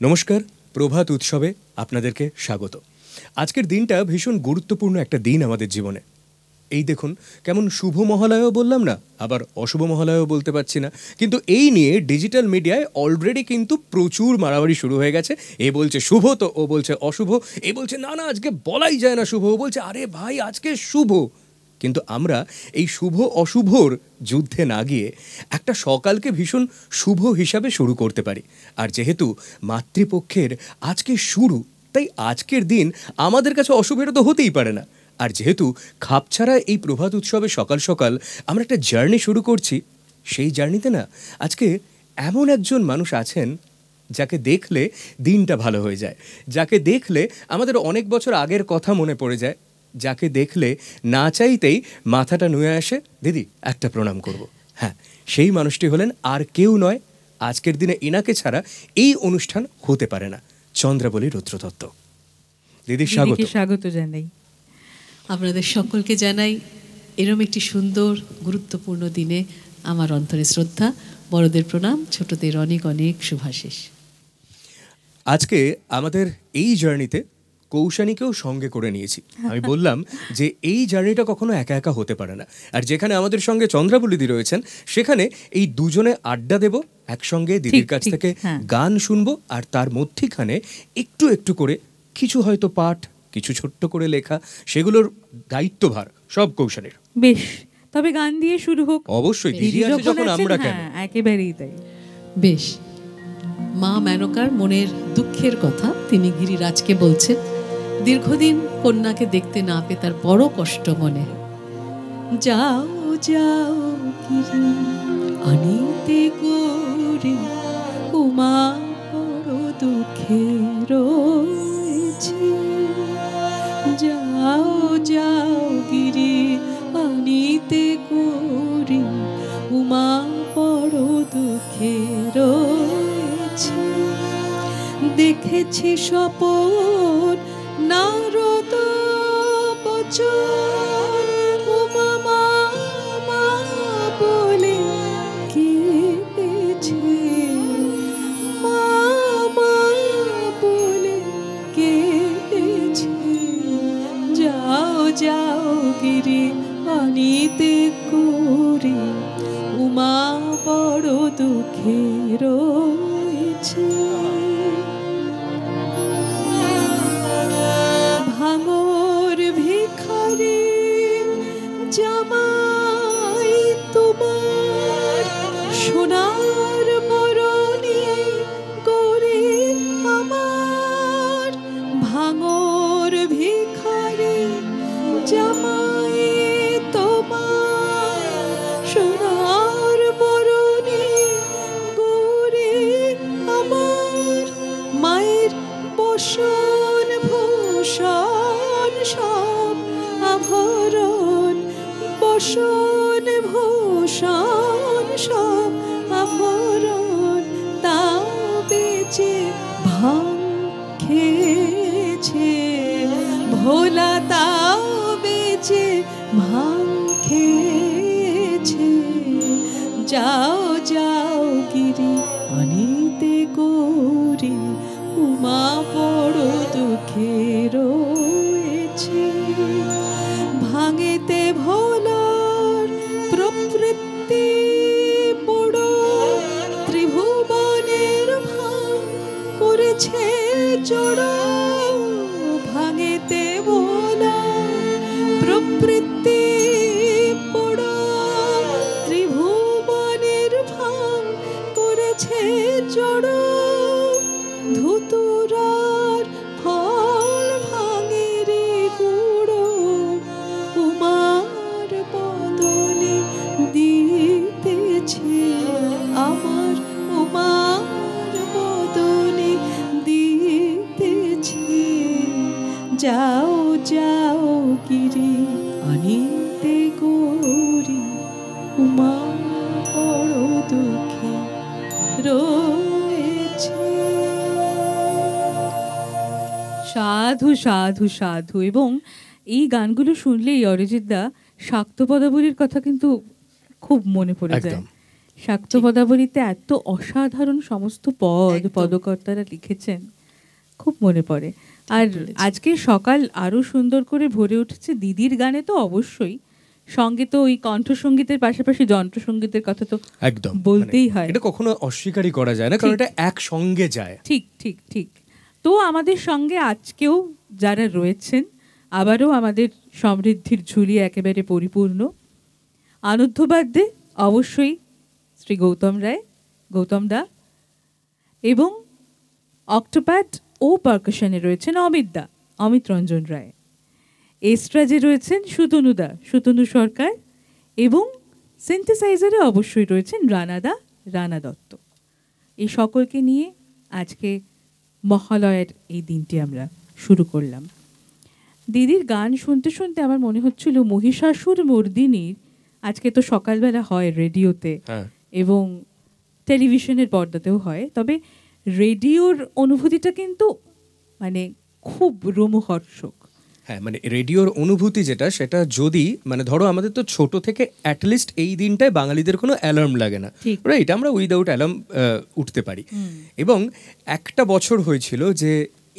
নমস্কার, প্রভাত উৎসবে আপনাদেরকে স্বাগত। আজকের দিনটা ভীষণ গুরুত্বপূর্ণ একটা দিন আমাদের জীবনে। এই দেখুন, কেমন শুভ মহালয়ও বললাম না, আবার অশুভ মহালয়ও বলতে পারছি না, কিন্তু এই নিয়ে ডিজিটাল মিডিয়ায় অলরেডি কিন্তু প্রচুর মারামারি শুরু হয়ে গেছে। এ বলছে শুভ তো ও বলছে অশুভ, এ বলছে না না আজকে বলাই যায় না শুভ, ও বলছে আরে ভাই আজকে শুভ। কিন্তু আমরা এই শুভ অশুভর যুদ্ধে না গিয়ে একটা সকালকে ভীষণ শুভ হিসাবে শুরু করতে পারি। আর যেহেতু মাতৃপক্ষের আজকে শুরু, তাই আজকের দিন আমাদের কাছে অশুভের তো হতেই পারে না। আর যেহেতু খাপছাড়া এই প্রভাত উৎসবে সকাল সকাল আমরা একটা জার্নি শুরু করছি, সেই জার্নিতে না আজকে এমন একজন মানুষ আছেন যাকে দেখলে দিনটা ভালো হয়ে যায়, যাকে দেখলে আমাদের অনেক বছর আগের কথা মনে পড়ে যায়, যাকে দেখলে না চাইতেই মাথাটা নুয়ে আসে, দিদি একটা প্রণাম করব। হ্যাঁ, সেই মানুষটি হলেন আর কেউ নয়, আজকের দিনে ইনাকে ছাড়া এই অনুষ্ঠান হতে পারে না, চন্দ্রাবলী রুদ্রদত্ত। দিদি স্বাগত। স্বাগত জানাই আপনাদের সকলকে, জানাই এরম একটি সুন্দর গুরুত্বপূর্ণ দিনে আমার অন্তরে শ্রদ্ধা, বড়দের প্রণাম, ছোটদের অনেক অনেক শুভাশিস। আজকে আমাদের এই জার্নিতে কৌশানীকেও সঙ্গে করে নিয়েছি। আমি বললাম যে এই জার্নিটা কখনো একা একা হতে পারে না, আর যেখানে আমাদের সঙ্গে চন্দ্রাবলীদি রয়েছেন সেখানে এই দুজনে আড্ডা দেব একসঙ্গে, দিদির কাছ থেকে গান শুনবো, আর তার মধ্যেখানে একটু একটু করে কিছু হয়তো পাঠ, কিছু ছোট্ট করে লেখা, সেগুলোর দায়িত্বভার সব কৌশানীর। বেশ, তবে গান দিয়ে শুরু হোক। অবশ্যই, দিদি আছে যখন আমরা কেন। একেবারেই তাই। বেশ, মা মেনকার মনের দুঃখের কথা তিনি গিরিরাজকে বলছেন। দীর্ঘদিন কন্যাকে দেখতে না পেয়ে তার বড় কষ্ট মনে। যাও যাও গিরি আনিতে করে, উমা বড় দুঃখে রয়েছে। যাও যাও গিরি আনিতে করে, উমা বড় দুঃখে রয়েছে। দেখেছি স্বপন নারদ বচন, উমা মা বলে কেঁদেছে, মা বলে কেঁদেছে। যাও যাও গিরি আনিতে করে, উমা বড় দুঃখে রয়েছে। ভাঙর ভিখারি জামাই তোমার, সোনার বরণী গড়ে আমার। ভাঙর ভিখারি জামাই তোমার, সোনার বরণী গড়ে আমার। মায়ের বসন ভূষণ সব আভরণ, বসন ভূষণ সব আভরণ, তাও বেচে ভাঙ খেয়েছে ভোলা, তাও বেচে ভাঙ খেয়েছে। যাও যাও গিরি আনিতে করে, উমা বড় দুঃখে রয়েছে। ভাঙেতে ভোলার প্রবৃত্তি বড়, ত্রিভুবনের ভাঙ করেছে জড়। ভাঙেতে ভোলার প্রবৃত্তি বড়, ত্রিভুবনের ভাঙ করেছে জড়। ধুতুরার ফল ভাঙে রে গুঁড়ো, উমার বদনে দিতেছে আমার, উমার বদনে দিতেছে। যাও যাও গিরি আনিতে করি, উমা বড় দুঃখে রয়েছে। সাধু সাধু সাধু। এবং এই গানগুলো শুনলেই অরিজিৎ দা শাক্ত পদাবলীর কথা কিন্তু খুব মনে পড়ে যায়। শাক্ত পদাবলীতে এত অসাধারণ সমস্ত পদ একদম। পদকর্তারা লিখেছেন, খুব মনে পড়ে। আর বলেছেন। আজকে সকাল আরো সুন্দর করে ভরে উঠেছে দিদির গানে, তো অবশ্যই সঙ্গে তো ওই কণ্ঠসঙ্গীতের পাশাপাশি যন্ত্রসঙ্গীতের কথা তো একদম বলতেই হয়। এটা কখনো অস্বীকারই করা যায় না, কারণ ঠিক। এটা একসঙ্গে যায়। ঠিক ঠিক ঠিক। তো আমাদের সঙ্গে আজকেও যারা রয়েছেন, আবারও আমাদের সমৃদ্ধির ঝুলি একেবারে পরিপূর্ণ। আনন্দবাদ্যে অবশ্যই শ্রী গৌতম রায়, গৌতম দা, এবং অক্টোপ্যাড ও পার্কাশনে রয়েছেন অমিত দা, অমিত রঞ্জন রায়। এস্ট্রাজে রয়েছেন সুতনু দা, সুতনু সরকার, এবং সিনথেসাইজারে অবশ্যই রয়েছেন রানা দা, রানা দত্ত। এই সকলকে নিয়ে আজকে মহালয়ের এই দিনটি আমরা শুরু করলাম। দিদির গান শুনতে শুনতে আমার মনে হচ্ছিল মহিষাসুর মর্দিনীর, আজকে তো সকালবেলা হয় রেডিওতে হ্যাঁ, এবং টেলিভিশনের পর্দাতেও হয়, তবে রেডিওর অনুভূতিটা কিন্তু মানে খুব রোমহর্ষক। হ্যাঁ, মানে রেডিওর অনুভূতি যেটা, সেটা যদি মানে ধরো আমাদের তো ছোট থেকে অ্যাটলিস্ট এই দিনটায় বাঙালিদের কোনো অ্যালার্ম লাগে না, ঠিক। রাইট? আমরা উইদাউট অ্যালার্ম উঠতে পারি। এবং একটা বছর হয়েছিল যে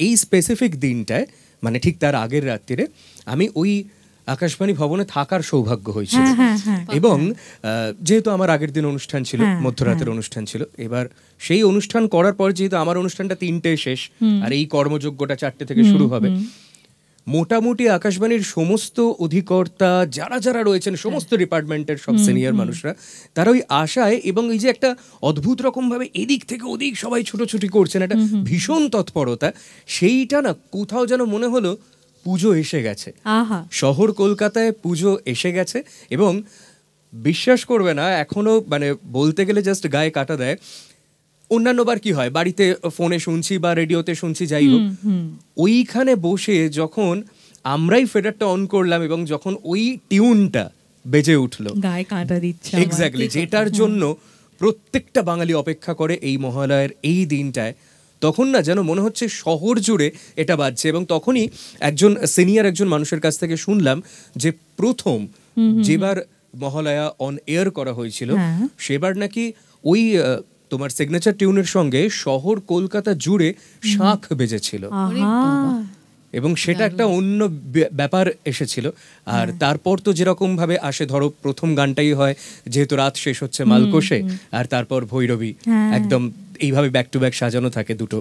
এই স্পেসিফিক দিনটায়, মানে ঠিক তার আগের রাত্রিরে আমি ওই আকাশবাণী ভবনে থাকার সৌভাগ্য হয়েছিল। হ্যাঁ হ্যাঁ হ্যাঁ। এবং যেহেতু আমার আগের দিন অনুষ্ঠান ছিল, হ্যাঁ, মধ্যরাতের অনুষ্ঠান ছিল, এবার সেই অনুষ্ঠান করার পর যেহেতু আমার অনুষ্ঠানটা 3টেয় শেষ আর এই কর্মযজ্ঞটা 4টে থেকে শুরু হবে, মোটামুটি আকাশবাণীর সমস্ত অধিকর্তা যারা যারা রয়েছেন, সমস্ত ডিপার্টমেন্টের সব সিনিয়র মানুষরা, তারা ওই আশায় এবং এই যে একটা অদ্ভুত রকম ভাবে এদিক থেকে ওদিক সবাই ছুটোছুটি করছেন, একটা ভীষণ তৎপরতা, সেইটা না কোথাও যেন মনে হলো পুজো এসে গেছে। আহা, শহর কলকাতায় পুজো এসে গেছে। এবং বিশ্বাস করবে না, এখনো মানে বলতে গেলে জাস্ট গায়ে কাটা দেয়। অন্যান্যবার কি হয়, বাড়িতে ফোনে শুনছি বা রেডিওতে শুনছি, যাই হোক, ওইখানে বসে যখন আমরাই ফেডারটা অন করলাম এবং যখন ওই টিউনটা বেজে উঠলো, গায়ে কাঁটা দিচ্ছে আমার। এক্স্যাক্টলি যেটার জন্য প্রত্যেকটা বাঙালি অপেক্ষা করে এই মহালয়ের এই দিনটায়, তখন না যেন মনে হচ্ছে শহর জুড়ে এটা বাজছে। এবং তখনই একজন সিনিয়র একজন মানুষের কাছ থেকে শুনলাম যে প্রথম যেবার মহালয়া অন এয়ার করা হয়েছিল, হ্যাঁ। সেবার নাকি ওই তোমার সিগনেচার টিউনের সঙ্গে শহর কলকাতা জুড়ে শাঁখ বেজেছিল। আহা, এবং সেটা একটা অন্য ব্যাপার এসেছিল। আর তারপর তো যেরকম ভাবে আসে, ধরো প্রথম গানটাই হয়, যেহেতু রাত শেষ হচ্ছে মালকোষে, আর তারপর ভৈরবী, হ্যাঁ। একদম এইভাবে ব্যাক টু ব্যাক সাজানো থাকে দুটো।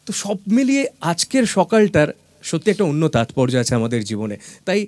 তো সব মিলিয়ে আজকের সকালটার সত্যি একটা অন্য তাৎপর্য আছে আমাদের জীবনে। তাই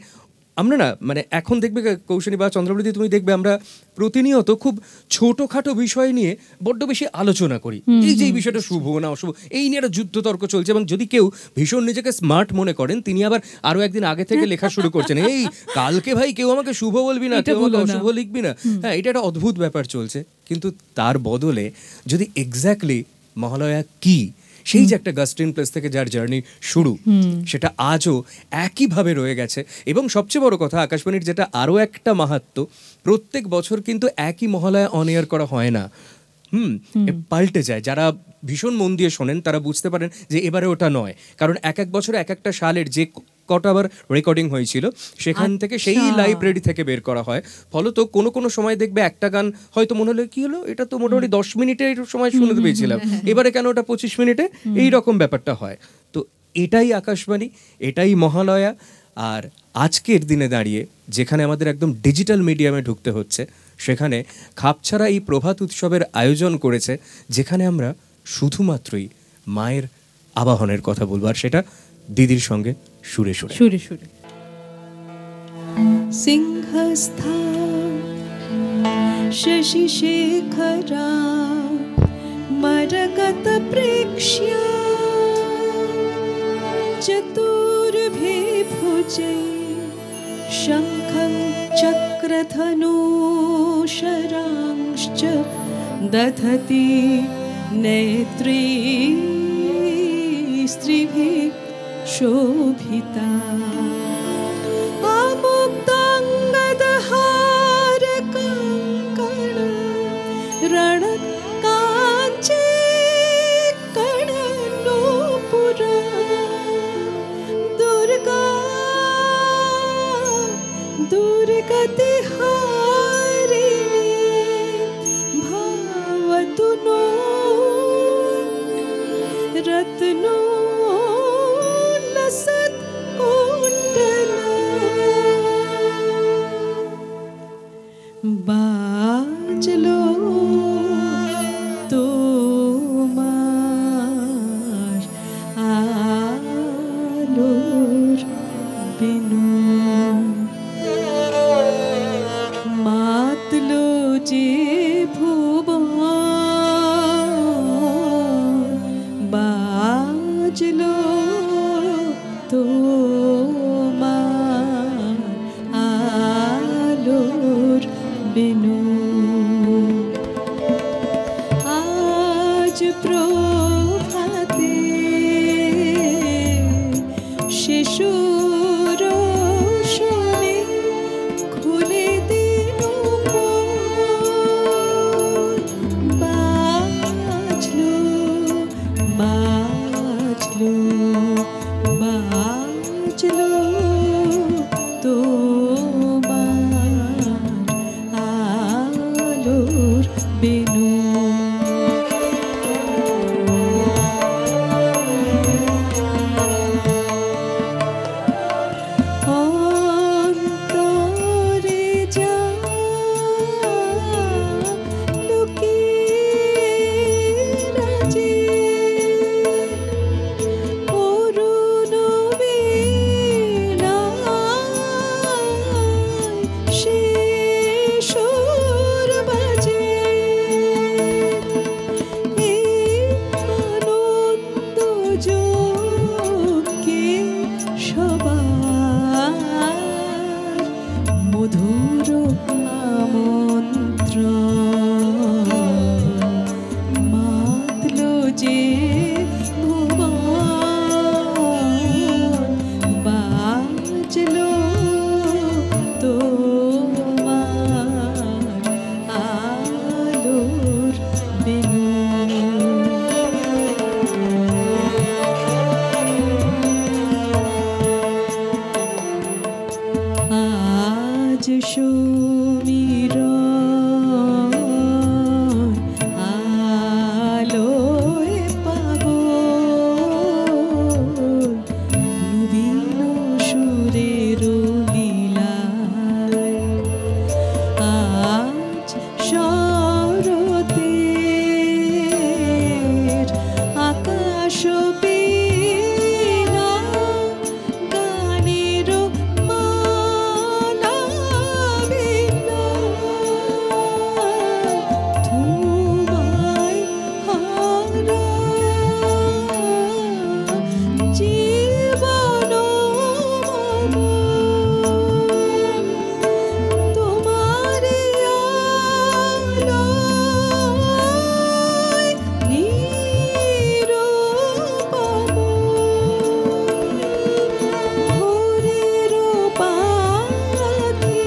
আমরা না মানে এখন দেখবে কৌশনী বা চন্দ্রবতী, তুমি দেখবে আমরা প্রতিনিয়ত খুব ছোটখাটো বিষয় নিয়ে বড্ড বেশি আলোচনা করি। এই যে এই বিষয়টা শুভ না অশুভ, এই নিয়ে একটা যুদ্ধ তর্ক চলছে। এবং যদি কেউ ভীষণ নিজেকে স্মার্ট মনে করেন, তিনি আবার আরো একদিন আগে থেকে লেখা শুরু করছেন, এই কালকে ভাই কেউ আমাকে শুভ বলবি না, কেউ আমাকে অশুভ লিখবি না। হ্যাঁ, এটা একটা অদ্ভুত ব্যাপার চলছে। কিন্তু তার বদলে যদি এক্স্যাক্টলি মহালয়া কি, সেই যে একটা গাস্টিন প্লেস থেকে যার জার্নি শুরু, সেটা আজও একইভাবে রয়ে গেছে। এবং সবচেয়ে বড় কথা, আকাশবাণীর যেটা আরও একটা মাহাত্ম্য, প্রত্যেক বছর কিন্তু একই মহালয়া অন এয়ার করা হয় না, পাল্টে যায়। যারা ভীষণ মন দিয়ে শোনেন তারা বুঝতে পারেন যে এবারে ওটা নয়, কারণ এক এক বছর এক একটা সালের যে কটা আবার রেকর্ডিং হয়েছিল সেখান থেকে সেই লাইব্রেরি থেকে বের করা হয়। ফলত কোনো কোনো সময় দেখবে একটা গান হয়তো মনে হলো কি হলো, এটা তো মোটামুটি 10 মিনিটের সময় শুনতে পেয়েছিলাম, এবারে কেন ওটা 25 মিনিটে, এই রকম ব্যাপারটা হয়। তো এটাই আকাশবাণী, এটাই মহালয়া। আর আজকের দিনে দাঁড়িয়ে যেখানে আমাদের একদম ডিজিটাল মিডিয়ামে ঢুকতে হচ্ছে, সেখানে খাপছাড়া এই প্রভাত উৎসবের আয়োজন করেছে, যেখানে আমরা শুধুমাত্রই মায়ের আবাহনের কথা বলবো, আর সেটা দিদির সঙ্গে সুরে সুরে সুরে সুরে। সিংহস্থা শশিশেখরা মরগত প্রেক্ষ্য চতুর্ভি ভুজৈ শঙ্খং চক্রধনুশরাংশ্চ দধতি নেত্রী স্ত্রীভিঃ শোভিতা আमुक्ताङ्गदहार कंकण रणकाञ्चे कणनूपुरा दुर्गा दुर्गतिहारिणी বেনু মাতলো যে ভুবন বাজলো তোমার আলোর বেনু আজ প্রভাতে শিশুর শুনে খুলে দিল বাজলো বাজলো বাজলো তোমার আলোর বেনু অন্তরে যা লুকিয়ে রাজে অরুণ বেলায় সে সুর বাজে এই আনন্দ যোগকে সবার মধুর আমন্ত্রণ মাতলো যে ভুবন বাজলো তোমার আলোর বেনু আজ সুমিরন আলোয় পাগল নবীন সুরের লীলায় আজ শরতের আকাশ বীণা গানের মালা বিনা তোমায় হারা জীবন তোমারে আলোয় নিরূপম ভোরের পাখি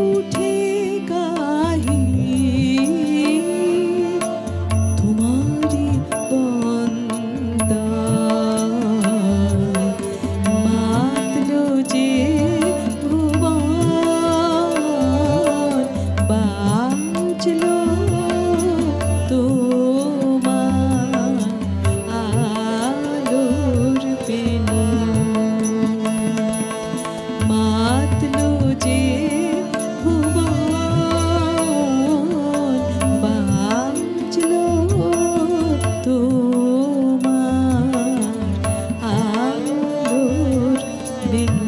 উঠে গাহি তোমারি বন্দা মাতলো যে ভুবন বাজলো তোমার আলোর বেনু মাতলো যে ভুবন বাজলো তোমার আলোর বেনু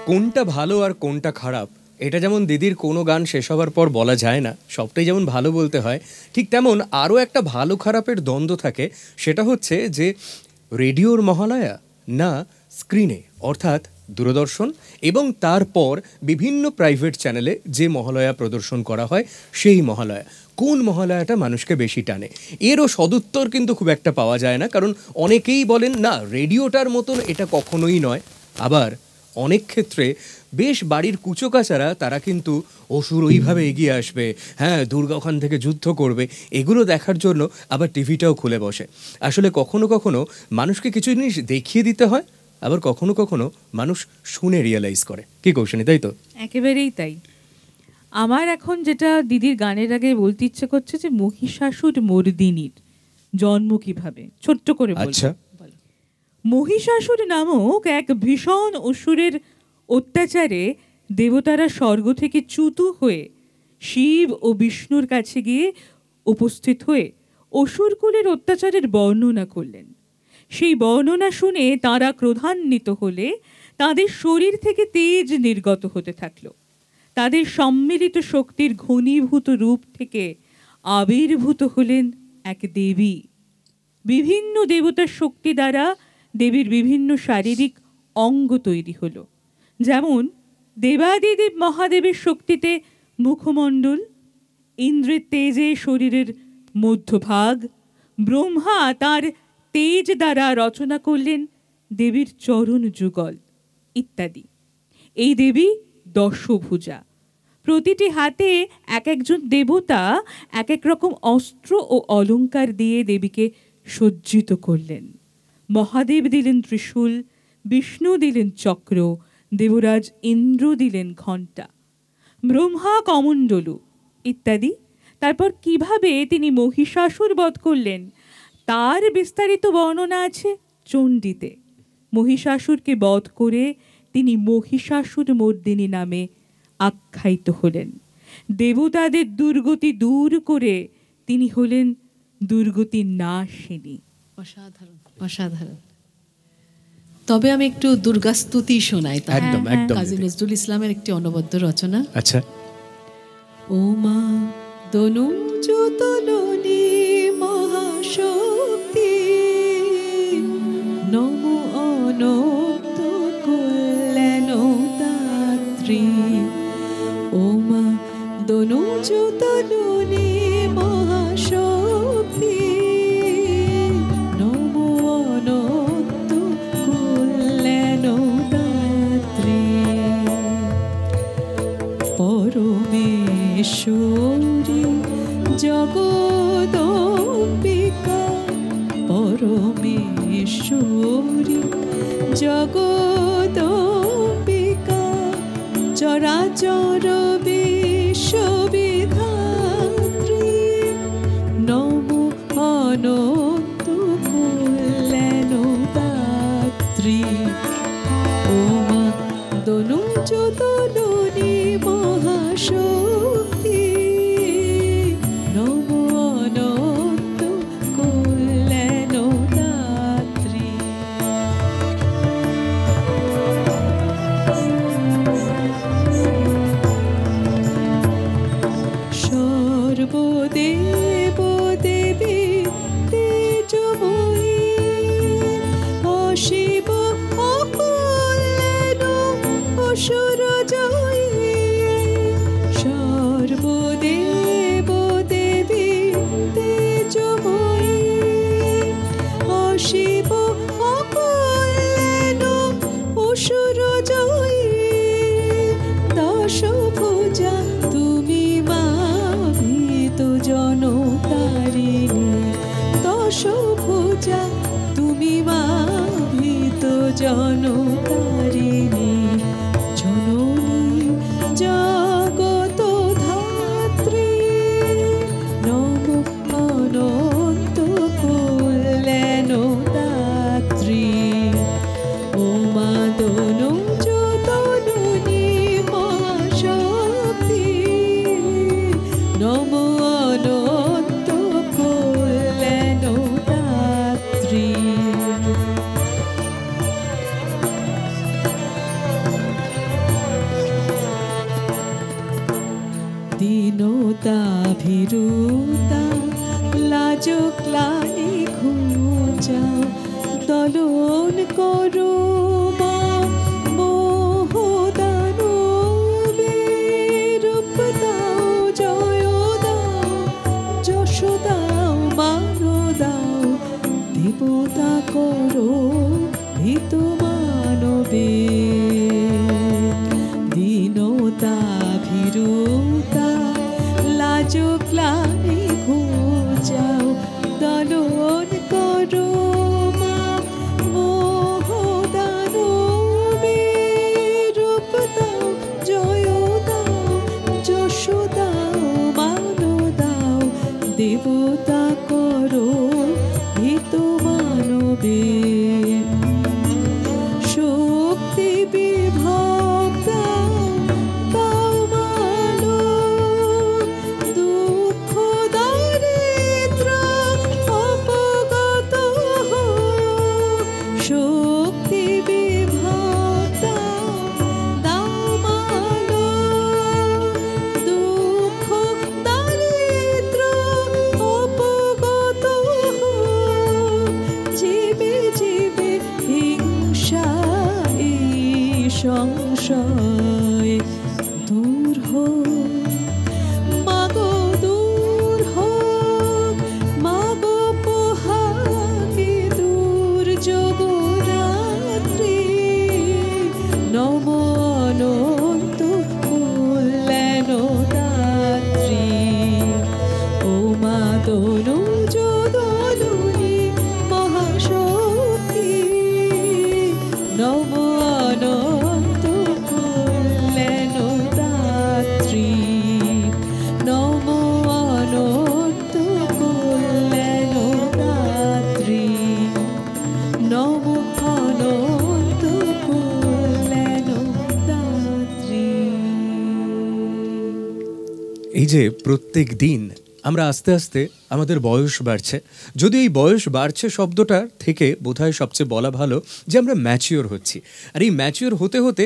কোনটা ভালো আর কোনটা খারাপ এটা যেমন দিদির কোনো গান শেষ হবার পর বলা যায় না, সবটাই যেমন ভালো বলতে হয়, ঠিক তেমন আরও একটা ভালো খারাপের দ্বন্দ্ব থাকে। সেটা হচ্ছে যে রেডিওর মহালয়া না স্ক্রিনে অর্থাৎ দূরদর্শন এবং তারপর বিভিন্ন প্রাইভেট চ্যানেলে যে মহালয়া প্রদর্শন করা হয় সেই মহালয়া, কোন মহালয়াটা মানুষকে বেশি টানে? এরও সদুত্তর কিন্তু খুব একটা পাওয়া যায় না, কারণ অনেকেই বলেন না রেডিওটার মতন এটা কখনোই নয়। আবার অনেক ক্ষেত্রে বেশ বাড়ির কুচোকাচারা তারা কিন্তু অসুর ওইভাবে এগিয়ে আসবে, হ্যাঁ দুর্গা ওখান থেকে যুদ্ধ করবে, এগুলো দেখার জন্য আবার টিভিটাও খুলে বসে। আসলে কখনো কখনো মানুষকে কিছু জিনিস দেখিয়ে দিতে হয়, আবার কখনো কখনো মানুষ শুনে রিয়েলাইজ করে। কি কৌশনী, তাই তো? একেবারেই তাই। আমার এখন যেটা দিদির গানের আগে বলতে ইচ্ছে করছে যে মহিষাসুর মর্দিনীর জন্ম কিভাবে, ছোট্ট করে বলবো। আচ্ছা। মহিষাসুর নামক এক ভীষণ অসুরের অত্যাচারে দেবতারা স্বর্গ থেকে চ্যুত হয়ে শিব ও বিষ্ণুর কাছে গিয়ে উপস্থিত হয়ে অসুরকুলের অত্যাচারের বর্ণনা করলেন। সেই বর্ণনা শুনে তাঁরা ক্রোধান্বিত হলে তাদের শরীর থেকে তেজ নির্গত হতে থাকল। তাদের সম্মিলিত শক্তির ঘনীভূত রূপ থেকে আবির্ভূত হলেন এক দেবী। বিভিন্ন দেবতার শক্তি দ্বারা দেবীর বিভিন্ন শারীরিক অঙ্গ তৈরি হলো। যেমন দেবাদিদেব মহাদেবের শক্তিতে মুখমণ্ডল, ইন্দ্রের তেজে শরীরের মধ্যভাগ, ব্রহ্মা তার তেজ দ্বারা রচনা করলেন দেবীর চরণ যুগল ইত্যাদি। এই দেবী দশভুজা। প্রতিটি হাতে এক একজন দেবতা এক এক রকম অস্ত্র ও অলঙ্কার দিয়ে দেবীকে সজ্জিত করলেন। মহাদেব দিলেন ত্রিশূল, বিষ্ণু দিলেন চক্র, দেবরাজ ইন্দ্র দিলেন ঘণ্টা, ব্রহ্মা কমণ্ডলু ইত্যাদি। তারপর কিভাবে তিনি মহিষাসুর বধ করলেন তার বিস্তারিত বর্ণনা আছে চণ্ডীতে। মহিষাসুরকে বধ করে তিনি মহিষাসুর মর্দিনী নামে আখ্যায়িত হলেন। দেবতাদের দুর্গতি দূর করে তিনি হলেন দুর্গতি নাশিনী। অসাধারণ, অসাধারণ। তবে আমি একটু দুর্গাস্তুতি শোনাই। একদম একদম কাজী নজরুল ইসলামের একটি অনবদ্য রচনা। আচ্ছা। ও মা দনুজতননী মহাশক্তি, নমো অনন্ত কল্যাণদাত্রী। ও মা দনুজতননী মহাশক্তি, নমো অনন্ত কল্যাণদাত্রী। পরমেশ্বরী জগদম্বিকা, পরমেশ্বরী জগদম্বিকা, চরাচর বিশ্ববিধাত্রী, নমো অনন্ত কল্যাণদাত্রী। ও মা দনুজতননী মহাশক্তি, নমো অনন্ত কল্যাণদাত্রী। সর্বদেব দেবী তেজময়ী, অশিব অকল্যাণ অসুর জয়ী। সর্বদেব দেবী তেজময়ী, অশিব অকল্যাণ অসুর জয়ী। দশভুজা তুমি মা ভীত জনতারিণী, দশভুজা তুমি মা ভীত জনতারিণী। জননী জগত ধাত্রী, নমো অনন্ত কল্যাণদাত্রী। ও মা দনুজতননী মহাশক্তি, নমো অনন্ত কল্যাণদাত্রী। দীনতা ভীরুতা লাজ ক্লানি ঘুচাও, দলন করো মা মোহ দানবে। রূপ দাও, জয় দাও, যশ দাও, মান দাও, দেবতা করো ভীত মানবে। দীনতা ভীরুতা লাজ ক্লানি ঘুচাও, দলন করো মা মোহ দানবে। রূপ দাও, জয় দাও, যশ দাও, মান দাও, দেবতা করো ভীত মানবে। শক্তি বিভব দাও, দাও মানো, দুঃখ দারে সংশয় দূর হোক মাগো, দূর হোক মাগো, পোহাকে দুর্যোগ রাত্রি। নম অনন্ত কল্যাণ দাত্রী, ও মা তনুজ দলুনি মহাশক্তি। নম অনন্ত কল্যাণ দাত্রী, নম অনন্ত কল্যাণ দাত্রী, নম অনন্ত কল্যাণ দাত্রী। এই যে প্রত্যেক দিন আমরা আস্তে আস্তে আমাদের বয়স বাড়ছে, যদি এই বয়স বাড়ছে শব্দটার থেকে বোধহয় সবচেয়ে বলা ভালো যে আমরা ম্যাচিওর হচ্ছি। আর এই ম্যাচিওর হতে হতে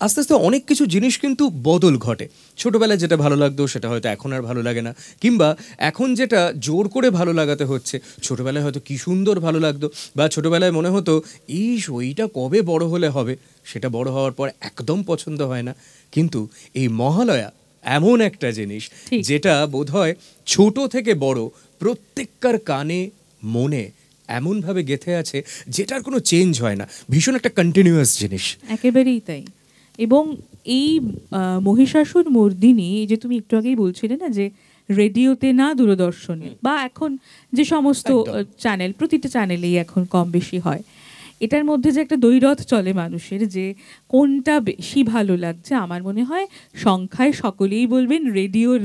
আস্তে আস্তে অনেক কিছু জিনিস কিন্তু বদল ঘটে। ছোটোবেলায় যেটা ভালো লাগতো সেটা হয়তো এখন আর ভালো লাগে না, কিংবা এখন যেটা জোর করে ভালো লাগাতে হচ্ছে ছোটোবেলায় হয়তো কী সুন্দর ভালো লাগতো, বা ছোটোবেলায় মনে হতো ওইটা কবে বড় হলে হবে, সেটা বড় হওয়ার পর একদম পছন্দ হয় না। কিন্তু এই মহালয়া এমন একটা জিনিস ঠিক। যেটা বোধহয় ছোট থেকে বড় প্রত্যেককার কানে মনে এমনভাবে গেঁথে আছে যেটার কোনো চেঞ্জ হয় না, ভীষণ একটা কন্টিনিউয়াস জিনিস। একেবারেই তাই। এবং এই মহিষাসুর মর্দিনী, এই যে তুমি একটু আগেই বলছিলে না যে রেডিওতে না দূরদর্শনে বা এখন যে সমস্ত চ্যানেল, প্রতিটা চ্যানেলেই এখন কম বেশি হয়, এটার মধ্যে যে একটা দ্বৈরথ চলে মানুষের যে কোনটা বেশি ভালো লাগছে। আমার মনে হয় সংখ্যায় সকলেই বলবেন রেডিওর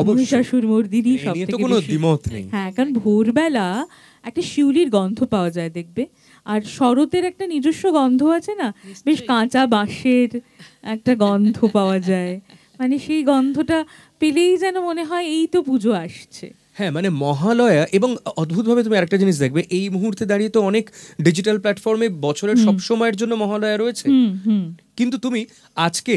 মহিষাসুর মর্দিনী সব থেকে কোনো বেশি। দ্বিমত নেই। হ্যাঁ, কারণ ভোরবেলা একটা শিউলির গন্ধ পাওয়া যায় দেখবে, আর শরতের একটা নিজস্ব গন্ধ আছে না, বেশ কাঁচা বাঁশের একটা গন্ধ পাওয়া যায়, মানে সেই গন্ধটা পেলেই যেন মনে হয় এই তো পুজো আসছে। হ্যাঁ, মানে মহালয়া। এবং অদ্ভুতভাবে তুমি আরেকটা জিনিস দেখবে, এই মুহূর্তে দাঁড়িয়ে তো অনেক ডিজিটাল প্ল্যাটফর্মে বছরের সব সময়ের জন্য মহালয়া রয়েছে, কিন্তু তুমি আজকে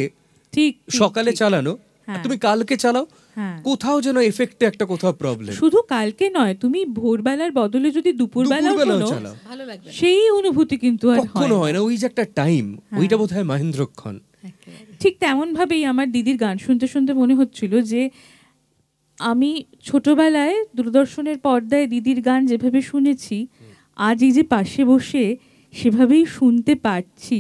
ঠিক সকালে চালানো আর তুমি কালকে চালাও, হ্যাঁ, কোথাও যেন এফেক্টে একটা কোথাও প্রবলেম। শুধু কালকে নয়, তুমি ভোরবেলার বদলে যদি দুপুরবেলাও চালাও, ভালো লাগবে না। সেই অনুভূতি কিন্তু আর কখনো হয় না। ওই যে একটা টাইম, ওইটা বোধহয় মহেন্দ্রক্ষণ। ঠিক তেমন ভাবেই আমার দিদির গান শুনতে শুনতে মনে হচ্ছিল যে আমি ছোটবেলায় দূরদর্শনের পর্দায় দিদির গান যেভাবে শুনেছি, আজ এই যে পাশে বসে সেভাবেই শুনতে পারছি,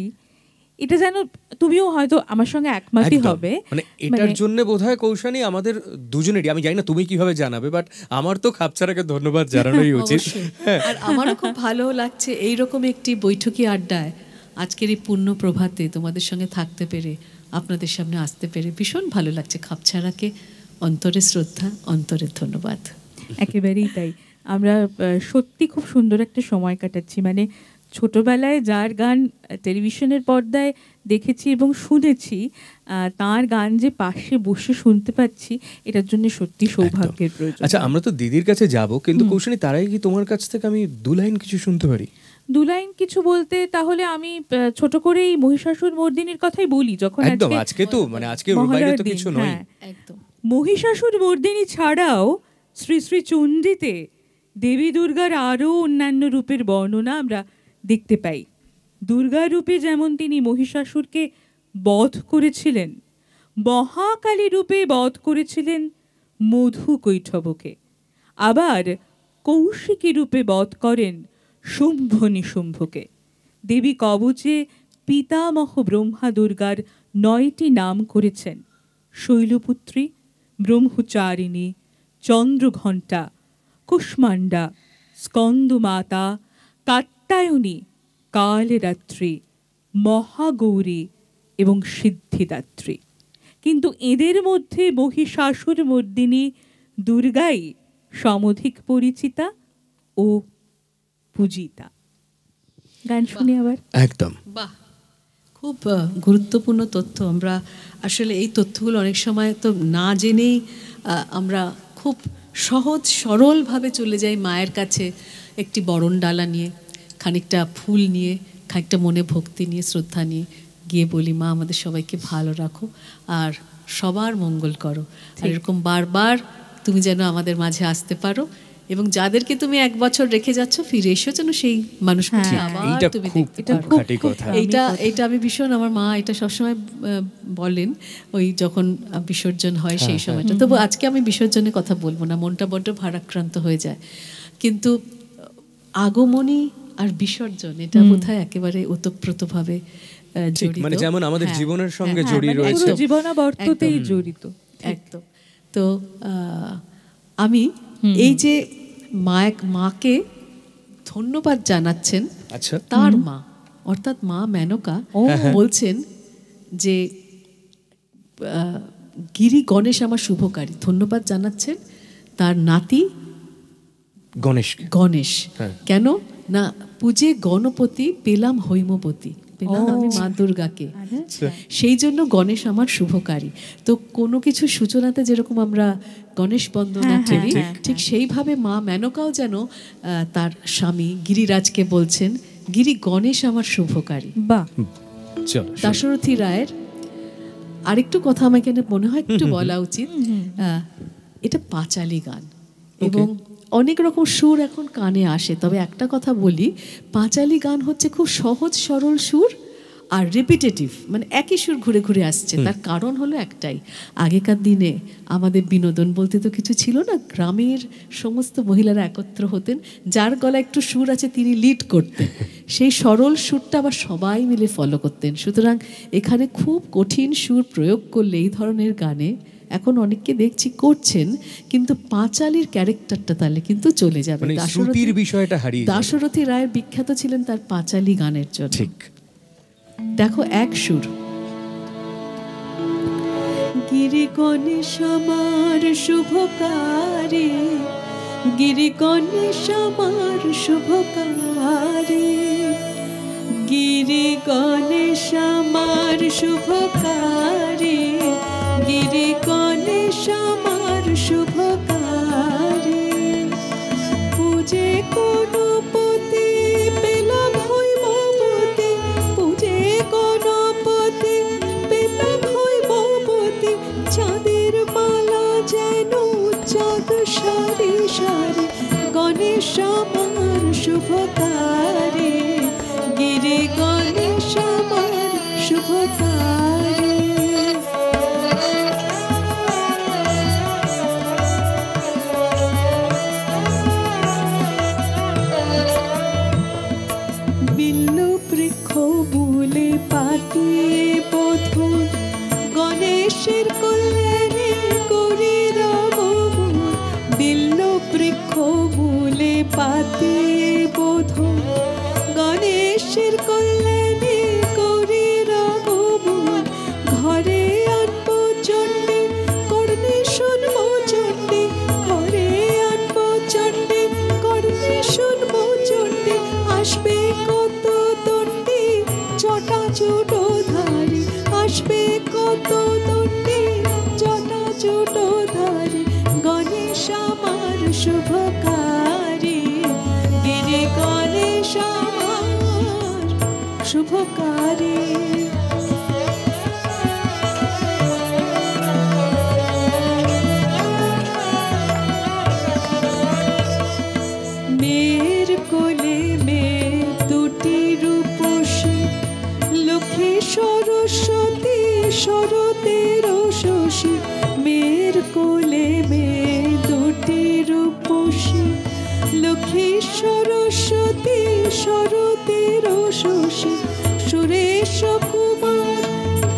এটা যেন তুমিও হয়তো আমার সঙ্গে একমতই একদম। হবে। মানে এটার জন্য বোধহয় কৌশানী আমাদের দুজনেরই, আমি জানি না তুমি কিভাবে জানাবে, বাট আমার তো খাপছাড়াকে ধন্যবাদ জানানোই উচিত। অবশ্যই। আর আমারও খুব ভালো লাগছে এইরকম একটি বৈঠকি আড্ডায় আজকের এই পূর্ণ প্রভাতে তোমাদের সঙ্গে থাকতে পেরে, আপনাদের সামনে আসতে পেরে ভীষণ ভালো লাগছে। খাপছাড়াকে অন্তরে শ্রদ্ধা, অন্তরের ধন্যবাদ। একেবারেই তাই। আমরা সত্যি খুব সুন্দর একটা সময় কাটাচ্ছি। মানে ছোটবেলায় যার গান টেলিভিশনের পর্দায় দেখেছি এবং শুনেছি, তার গান যে পাশে বসে শুনতে পাচ্ছি, এটার জন্য সত্যি সৌভাগ্যের প্রয়োজন। আচ্ছা, আমরা তো দিদির কাছে যাব, কিন্তু কৌশানী তার আগে কি তোমার কাছ থেকে আমি 2 লাইন কিছু শুনতে পারি? 2 লাইন কিছু বলতে তাহলে আমি ছোট করেই মহিষাসুর মর্দিনীর কথাই বলি। যখন একদম, আজকে তো মানে আজকের বাইরে তো কিছু নয়। একদম। মহিষাসুর মর্দিনী ছাড়াও শ্রী শ্রী চণ্ডীতে দেবী দুর্গার আরও অন্যান্য রূপের বর্ণনা আমরা দেখতে পাই। দুর্গা রূপে যেমন তিনি মহিষাসুরকে বধ করেছিলেন, মহাকালী রূপে বধ করেছিলেন মধু কৈঠবকে, আবার কৌশিকী রূপে বধ করেন শুম্ভ নিশুম্ভকে। দেবী কবচে পিতামহ ব্রহ্মা দুর্গার 9টি নাম করেছেন: শৈলপুত্রী, ব্রহ্মচারিণী, চন্দ্রঘণ্টা, কুষ্মাণ্ডা, স্কন্দমাতা, কাত্যায়নী, কালরাত্রি, মহাগৌরী এবং সিদ্ধিদাত্রী। কিন্তু এদের মধ্যে মহিষাসুর মর্দিনী দুর্গাই সমধিক পরিচিতা ও পূজিতা। গান শুনি আবার। একদম, বাহ, খুব গুরুত্বপূর্ণ তথ্য। আমরা আসলে এই তথ্যগুলো অনেক সময় তো না জেনেই আমরা খুব সহজ সরলভাবে চলে যাই মায়ের কাছে, একটি বরণ ডালা নিয়ে, খানিকটা ফুল নিয়ে, খানিকটা মনে ভক্তি নিয়ে, শ্রদ্ধা নিয়ে গিয়ে বলি, মা আমাদের সবাইকে ভালো রাখো আর সবার মঙ্গল করো। আর এরকম বারবার তুমি যেন আমাদের মাঝে আসতে পারো এবং যাদেরকে তুমি 1 বছর রেখে যাচ্ছ ফিরে এসো যেন সেই মানুষকে আবার এইটা তুমি খুব দেখতে পারো। খাঁটি কথা। এটা আমি ভীষণ, আমার মা এটা সবসময় বলেন ওই যখন বিসর্জন হয় সেই সময়টা। তবু আজকে আমি বিসর্জনের কথা বলবো না, মনটা বড্ড ভারাক্রান্ত হয়ে যায়। কিন্তু আগমনী আর বিসর্জন এটা বোধহয় একেবারে ওতপ্রোতভাবে জড়িত, মানে যেমন আমাদের জীবনের সঙ্গে হ্যাঁ, জড়িয়ে মানে রয়েছে। পুরো জীবনাবর্ততেই জড়িত। একদম। তো আমি এই যে মাকে ধন্যবাদ জানাচ্ছেন, আচ্ছা, তার মা অর্থাৎ মা মেনকা বলছেন যে গিরি গণেশ আমার শুভকারী, ধন্যবাদ জানাচ্ছেন তার নাতি গণেশকে। গণেশ। হ্যাঁ। কেন না, পূজে গণপতি পেলাম হৈমবতী, পেলাম আমি মা দুর্গাকে, সেই জন্য গণেশ আমার শুভকারী। তো কোনো কিছু সূচনাতে যেরকম আমরা গণেশ বন্দনা করি, ঠিক সেইভাবে মা মেনকাও যেন তার স্বামী গিরিরাজকে বলছেন গিরি গণেশ আমার শুভকারী। বাহ। চলো, দাশরথী রায়ের আরেকটু কথা আমার এখানে মনে হয় একটু বলা উচিত। এটা পাঁচালী গান এবং অনেক রকম সুর এখন কানে আসে, তবে একটা কথা বলি, পাঁচালী গান হচ্ছে খুব সহজ সরল সুর আর রিপিটেটিভ, মানে একই সুর ঘুরে ঘুরে আসছে। তার কারণ হলো একটাই, আগেকার দিনে আমাদের বিনোদন বলতে তো কিছু ছিল না, গ্রামের সমস্ত মহিলারা একত্র হতেন, যার গলা একটু সুর আছে তিনি লিড করতেন, সেই সরল সুরটা আবার সবাই মিলে ফলো করতেন। সুতরাং এখানে খুব কঠিন সুর প্রয়োগ করলে এই ধরনের গানে এখন অনেককে দেখছি করছেন, কিন্তু পাঁচালীর ক্যারেক্টারটা তাহলে কিন্তু চলে যাবে। মানে শ্রুতির বিষয়টা হারিয়ে যাবে। দাশরথী রায় বিখ্যাত ছিলেন তার পাঁচালী গানের জন্য। ঠিক। দেখো এক সুর, গিরি গণেশ আমার শুভকারী, গিরি গণেশ আমার শুভকারী, গিরি গণেশ আমার শুভকারী, গিরি গণেশ আমার শুভকারী, পূজে গণপতি পেলাম হৈমবতী, পূজে গণপতি পেলাম হৈমবতী, চাঁদের মালা যেন চাঁদ সারি সারি, গণেশ আমার শুভকারী, গিরি গণেশ আমার শুভকারী। বিল্ল বৃক্ষ মূলে পাতিয়ে বধূ, গণেশের কল্যাণে করি রব, বিল্ল বৃক্ষ মূলে পাতিয়ে বধূ, গণেশের কল্যাণে করি রব, ঘরে আনব চণ্ডী কর্ণে শুনব চণ্ডী, ঘরে আনব চণ্ডী কর্ণে শুনব চণ্ডী, আসবে কত দণ্ডী জটা জুটো ধারি, আসবে কত দণ্ডী জটা জুটো ধারি, গণেশ আমার শুভকারী, গিরি গণেশ আমার শুভকারী। মেয়ের কোলে মেয়ে দুটি রূপসী, লক্ষ্মী সরস্বতী শরতের শশী, মেয়ের কোলে মেয়ে দুটি রূপসী, লক্ষ্মী সরস্বতী শরতের শশী, সুরেশ কুমার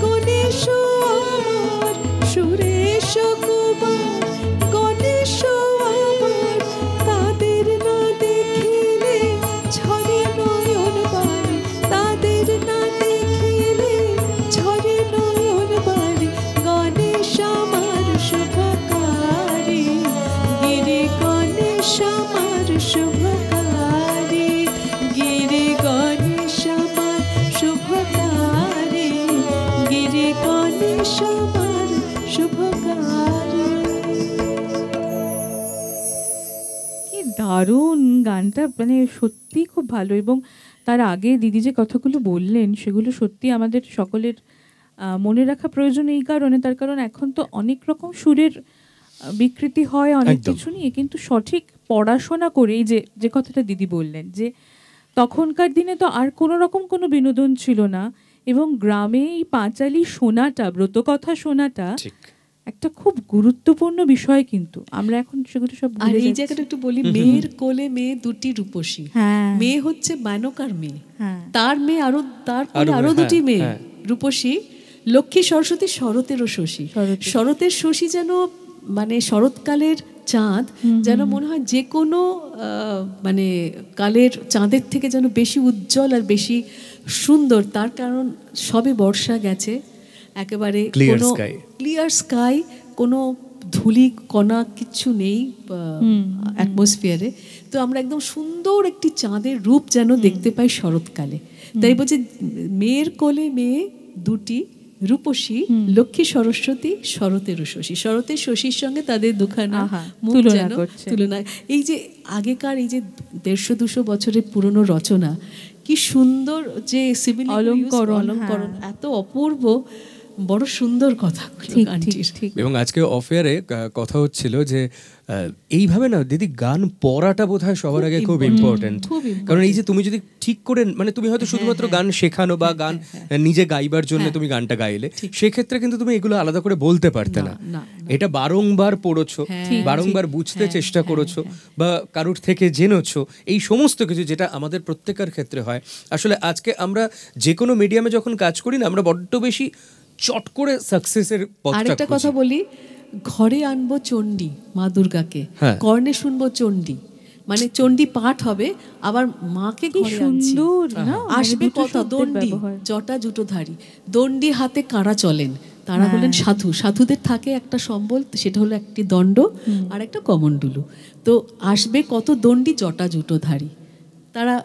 গণেশ আমার, সুরেশ কুমার গণেশ আমার, তাদের না দেখিলে ঝরে নয়ন বাড়ি, তাদের না দেখিলে ঝরে নয়ন বাড়ি, গণেশ আমার শুভকারী, গিরি গণেশ আমার শুভকারী, গিরি গণেশ আমার শুভকারী, গিরি গণেশ আমার শুভকারী। কি দারুণ গানটা, মানে সত্যি খুব ভালো। এবং তার আগে দিদি যে কথাগুলো বললেন সেগুলো সত্যি আমাদের সকলের মনে রাখা প্রয়োজন, এই কারণে, তার কারণ এখন তো অনেক রকম সুরের বিকৃতি হয় অনেক একদম। কিছু নিয়ে, কিন্তু সঠিক পড়াশোনা করে এই যে যে কথাটা দিদি বললেন যে তখনকার দিনে তো আর কোনো রকম কোনো বিনোদন ছিল না, এবং গ্রামে এই পাঁচালী শোনাটা, ব্রতকথা শোনাটা ঠিক। একটা খুব গুরুত্বপূর্ণ বিষয়, কিন্তু আমরা এখন সেগুলো সব আর ভুলে এই যাচ্ছি। জায়গাটা একটু বলি, মেয়ের কোলে মেয়ে দুটি রূপসী। হ্যাঁ। মেয়ে হচ্ছে বানকার মেয়ে, হ্যাঁ। তার মেয়ে আরো, তার কোলে আরো আরো মেয়ে, দুটি হ্যাঁ, মেয়ে হ্যাঁ। রূপসী, লক্ষ্মী সরস্বতী, শরতেরও শশী। শরতের। শরতের শশী যেন মানে শরৎকালের চাঁদ, যেন মনে হয় যে কোনো মানে কালের চাঁদের থেকে যেন বেশি উজ্জ্বল আর বেশি সুন্দর। তার কারণ সবে বর্ষা গেছে, একেবারে Clear কোনো sky। ক্লিয়ার স্কাই, কোনো ধূলি কণা কিচ্ছু নেই অ্যাটমসফিয়ারে। তো আমরা একদম সুন্দর একটি চাঁদের রূপ যেন দেখতে পাই শরৎকালে। তাই বলছে মেয়ের কোলে মেয়ে দুটি রূপসী, লক্ষ্মী সরস্বতী, শরতের শশী। শরতের শশীর সঙ্গে তাদের দুখানা আহা, মুখ তুলনা যেন করছে। তুলনা। এই যে আগেকার এই যে 150-200 বছরের পুরনো রচনা, কি সুন্দর যে সিমিলার অলংকরণ, অলঙ্করণ, হ্যাঁ। এত অপূর্ব, বড় সুন্দর কথা ঠিক ঠিক গানটির। ঠিক। এবং আজকে অফেয়ারে কথা হচ্ছিল যে এইভাবে না দিদি গান পড়াটা বোধহয় সবার আগে খুব ইম্পর্টেন্ট। খুব important। কারণ এই যে তুমি যদি ঠিক করে মানে তুমি হয়তো শুধুমাত্র গান শেখানো বা গান নিজে গাইবার জন্য তুমি গানটা গাইলে, সেক্ষেত্রে কিন্তু তুমি এগুলো আলাদা করে বলতে পারতে না। না, এটা বারংবার পড়েছো, ঠিক, বারংবার বুঝতে চেষ্টা করেছো, বা কারোর থেকে জেনেছো, এই সমস্ত কিছু যেটা আমাদের প্রত্যেকের ক্ষেত্রে হয়। আসলে আজকে আমরা যে কোনো মিডিয়ামে যখন কাজ করি না, আমরা বড্ড বেশি চট করে সাকসেসের পথটা আরেকটা কথা খুঁজি। বলি, ঘরে আনবো চণ্ডী মা দুর্গাকে, হ্যাঁ। কর্ণে শুনবো চণ্ডী, মানে চণ্ডী পাঠ হবে, আবার মাকে কি ঘরে আনছি। সুন্দর না, মানে আসবে দুটো কত শব্দের দণ্ডী, ব্যবহার। জটা জুটোধারী, দণ্ডী হাতে কারা চলেন, তারা হলেন সাধু। সাধুদের থাকে একটা সম্বল, সেটা হলো একটি দণ্ড আর একটা কমণ্ডলু। তো আসবে কত দণ্ডী জটা জুটোধারী, তারা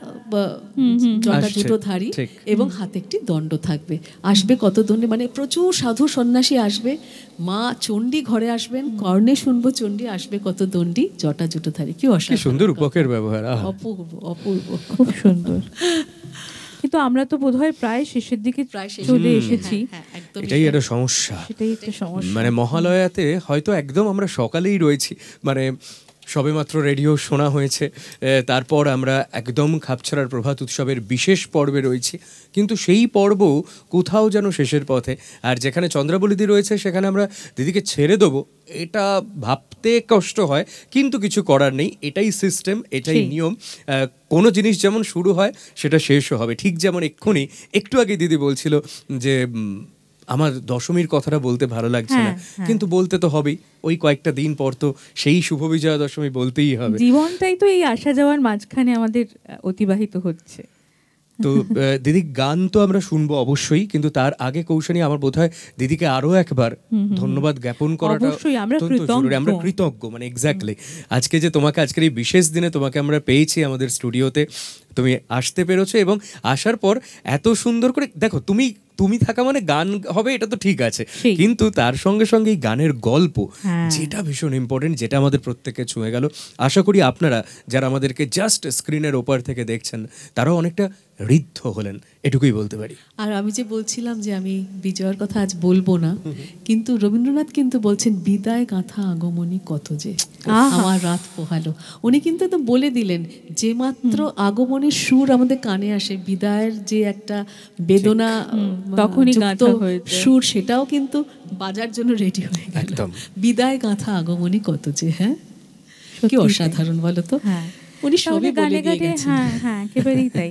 জটা আসছে, জুটোধারী ঠিক। এবং হাতে একটি দণ্ড থাকবে। আসবে কত দণ্ডে, মানে প্রচুর সাধু সন্ন্যাসী আসবে, মা চণ্ডী ঘরে আসবেন, কর্ণে শুনবো চণ্ডী, আসবে কত দণ্ডী জটা জুটোধারী। কি কি অসাধারণ, সুন্দর উপকের ব্যবহার। আহা। অপূর্ব অপূর্ব। খুব সুন্দর। কিন্তু আমরা তো বোধহয় প্রায় শেষের দিকে প্রায় শেষের চলে দিকে, এসেছি। হ্যাঁ, একদম। এটাই একটা সমস্যা। সেটাই একটা সমস্যা। মানে মহালয়াতে হয়তো একদম আমরা সকালেই রয়েছি, মানে সবেমাত্র রেডিও শোনা হয়েছে, তারপর আমরা একদম খাপছাড়ার প্রভাত উৎসবের বিশেষ পর্বে রয়েছি, কিন্তু সেই পর্ব কোথাও যেন শেষের পথে। আর যেখানে চন্দ্রাবলীদি রয়েছে সেখানে আমরা দিদিকে ছেড়ে দেবো, এটা ভাবতে কষ্ট হয়, কিন্তু কিছু করার নেই, এটাই সিস্টেম, এটাই সেই। নিয়ম। কোনো জিনিস যেমন শুরু হয় সেটা শেষও হবে। ঠিক যেমন এক্ষুনি একটু আগে দিদি বলছিল যে আমার দশমীর কথাটা বলতে ভালো লাগছে না, হ্যাঁ, হ্যাঁ। কিন্তু বলতে তো হবেই, ওই কয়েকটা দিন পর তো সেই শুভ বিজয়া দশমী বলতেই হবে। জীবনটাই তো এই আসা যাওয়ার মাঝখানে আমাদের অতিবাহিত হচ্ছে। তো দিদি গান তো আমরা শুনবো অবশ্যই, কিন্তু তার আগে কৌশানী আমার বোধহয় দিদিকে আরো একবার ধন্যবাদ জ্ঞাপন করাটা অবশ্যই, আমরা অত্যন্ত জরুরি। আমরা কৃতজ্ঞ। কৃতজ্ঞ, মানে এক্স্যাক্টলি আজকে যে তোমাকে আজকের এই বিশেষ দিনে তোমাকে আমরা পেয়েছি আমাদের স্টুডিওতে, তুমি আসতে পেরেছো, এবং আসার পর এত সুন্দর করে দেখো, তুমি থাকা মানে গান হবে, এটা তো ঠিক আছে, সেই। কিন্তু তার সঙ্গে সঙ্গে এই গানের গল্প, হ্যাঁ। যেটা ভীষণ ইম্পর্টেন্ট, যেটা আমাদের প্রত্যেককে ছুঁয়ে গেল। আশা করি আপনারা যারা আমাদেরকে জাস্ট স্ক্রিনের ওপার থেকে দেখছেন, তারাও অনেকটা ঋদ্ধ হলেন, এটুকুই বলতে পারি। আর আমি যে বলছিলাম যে আমি বিজয়ের কথা আজ বলবো না, কিন্তু রবীন্দ্রনাথ কিন্তু বলছেন বিদায় গাঁথা আগমনী কত যে, আহা। আমার রাত পোহালো। উনি কিন্তু তো বলে দিলেন যে মাত্র আগমনের সুর আমাদের কানে আসে, বিদায়ের যে একটা বেদনা তখনই যুক্ত গাঁথা হয়ে যায়। সুর, সেটাও কিন্তু বাজার জন্য রেডি হয়ে গেল। একদম। বিদায় গাঁথা আগমনী কত যে, হ্যাঁ কি সত্যিই তাই। অসাধারণ বলো তো। হ্যাঁ, উনি তাহলে সবই বলে গানে দিয়ে গানে, গেছেন। হ্যাঁ হ্যাঁ একেবারেই তাই।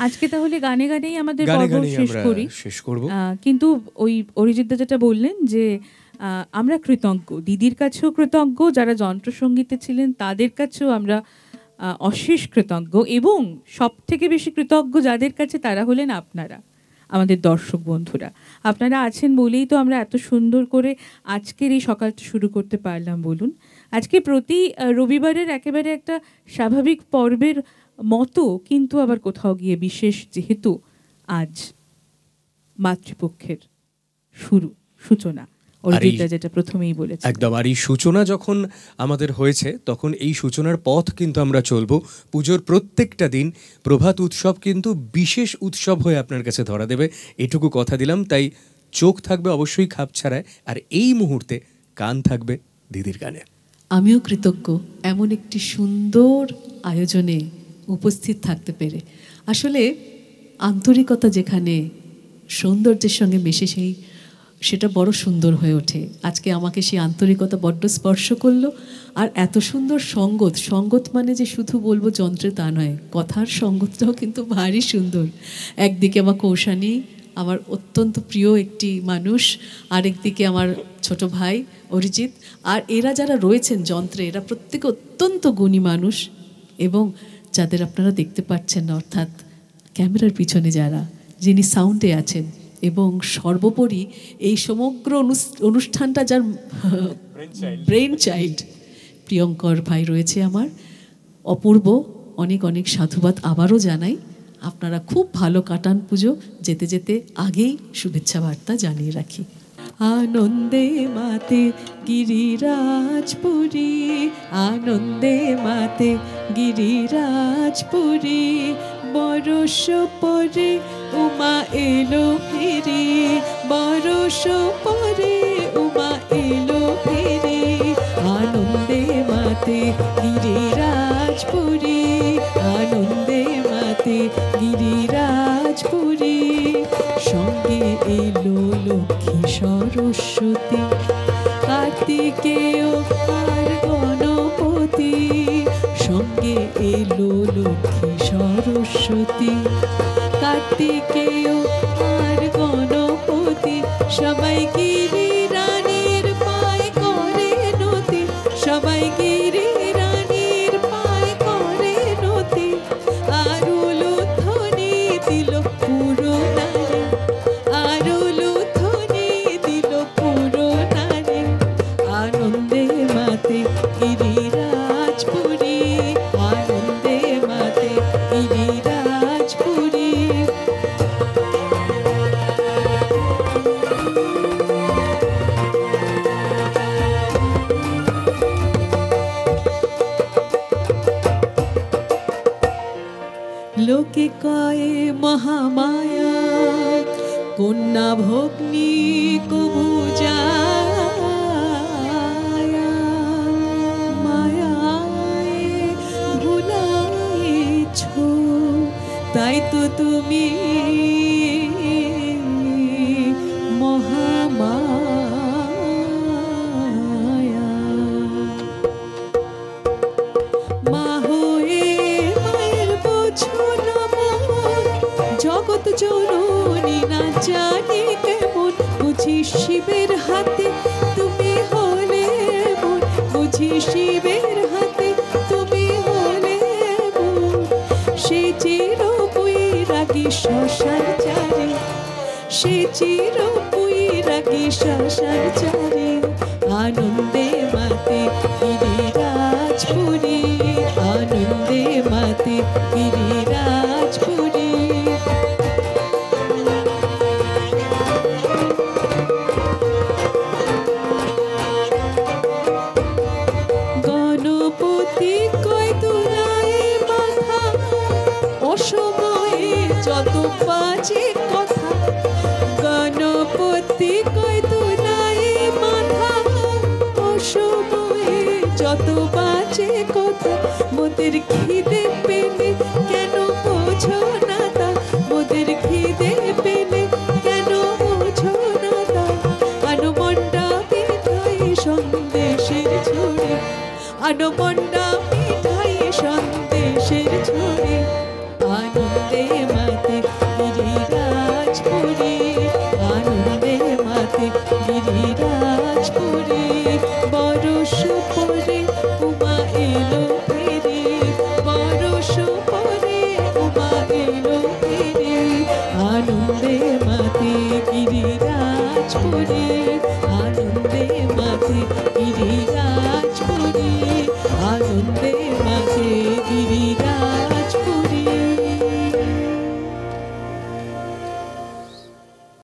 আজকে তাহলে গানে গানেই আমাদের গানে পর্ব গানেই শেষ আমরা করি। শেষ করব। কিন্তু ওই অরিজিৎদা যেটা বললেন যে আমরা কৃতজ্ঞ, দিদির কাছেও কৃতজ্ঞ, যারা যন্ত্রসঙ্গীতে ছিলেন তাদের কাছেও আমরা অশেষ কৃতজ্ঞ, এবং সব থেকে বেশি কৃতজ্ঞ যাদের কাছে, তারা হলেন আপনারা, আমাদের দর্শক বন্ধুরা। আপনারা আছেন বলেই তো আমরা এত সুন্দর করে আজকের এই সকালটা শুরু করতে পারলাম বলুন। আজকে প্রতি রবিবারের একেবারে একটা স্বাভাবিক পর্বের মতো, কিন্তু আবার কোথাও গিয়ে বিশেষ, যেহেতু আজ মাতৃপক্ষের সূচনা, অরিজিৎদা যেটা প্রথমেই বলেছে। একদম। আর এই সূচনা যখন আমাদের হয়েছে, তখন এই সূচনার পথ কিন্তু আমরা চলবো। পুজোর প্রত্যেকটা দিন প্রভাত উৎসব কিন্তু বিশেষ উৎসব হয়ে আপনার কাছে ধরা দেবে, এটুকু কথা দিলাম। তাই চোখ থাকবে অবশ্যই খাপছাড়ায়, আর এই মুহূর্তে কান থাকবে দিদির গানে। আমিও কৃতজ্ঞ এমন একটি সুন্দর আয়োজনে উপস্থিত থাকতে পেরে। আসলে আন্তরিকতা যেখানে সৌন্দর্যের সঙ্গে মেশে সেটা বড় সুন্দর হয়ে ওঠে। আজকে আমাকে সেই আন্তরিকতা বড্ড স্পর্শ করলো। আর এত সুন্দর সঙ্গত মানে যে শুধু বলবো যন্ত্রে তা নয়, কথার সঙ্গতটাও কিন্তু ভারী সুন্দর। একদিকে আমার কৌশানী, আমার অত্যন্ত প্রিয় একটি মানুষ, আরেকদিকে আমার ছোট ভাই অরিজিৎ, আর এরা যারা রয়েছেন যন্ত্রে এরা প্রত্যেকে অত্যন্ত গুণী মানুষ, এবং যাদের আপনারা দেখতে পাচ্ছেন না, অর্থাৎ ক্যামেরার পিছনে যিনি সাউন্ডে আছেন, এবং সর্বোপরি এই সমগ্র অনুষ্ঠানটা যার ব্রেন চাইল্ড প্রিয়ঙ্কর ভাই রয়েছে আমার। অপূর্ব, অনেক অনেক সাধুবাদ আবারও জানাই। আপনারা খুব ভালো কাটান পুজো। যেতে যেতে আগেই শুভেচ্ছা বার্তা জানিয়ে রাখি। আনন্দে মাতে গিরিরাজপুরী, আনন্দে মাতে গিরিরাজপুরী, বরষ পরে উমা এলো ফিরে, বরষ পরে উমা এলো ফিরে, আনন্দে মাতে গিরিরাজপুরী, আনন্দে মাতে গিরিরাজপুরী, সঙ্গে এলো লক্ষ্মী সরস্বতী, কার্তিকেয় আর গণপতি, সঙ্গে এলো লক্ষ্মী সরস্বতী, কার্তিকেয় আর গণপতি, সবাই গিরি রানীর পায়ে করে নতি, সবাই গিরি রানীর পায়ে করে নতি, আর উলুধ্বনি দিল পুরো নারী, আর উলুধ্বনি দিল পুরো নারী, আনন্দে মাতে গিরিরাজপুরী, আনন্দে মাতে গিরিরাজপুরী। লোকে কয়ে মহামায়া, কন্যা ভগ্নী কবু যায়, মায়ায় ভুলাইছ, তাই তো তুমি মহামায়া, মা হয়ে মায়ের বোঝো না মন, জগৎ জননী না জানি কেমন, বুঝি শিবের হাতে তুমি হলে মন, বুঝি শিবের হাতে তুমি হলে মন, সে চির বৈরাগী শ্মশান চারে, সে চির বৈরাগী শ্মশান চারে, আনন্দে মাতে গিরিরাজপুরী, আনন্দে মাতে গিরিরাজপুরী। গণপতি কয় তুলায় মাথা, অসময়ে যত বাজে কথা, গণপতি কয় তুলায় মাথা, অসময়ে যত বাজে কথা, মোদের খিদে পেলে কেন বোঝো না তা, মোদের খিদে পেলে কেন বোঝো না তা, আনুমন্ডা মিঠাই সন্দেশের ঝুড়ি, আনুমন্ডা মিঠাই সন্দেশের ঝুড়ি, আনন্দে মাতে গিরিরাজপুরী, আনন্দে মাতে গিরিরাজপুরী, বরষ পরে উমা এলো ফিরে, বরষ পরে উমা এলো ফিরে, আনন্দে মাতে গিরিরাজপুরী, আনন্দে মাতে গিরিরাজপুরী।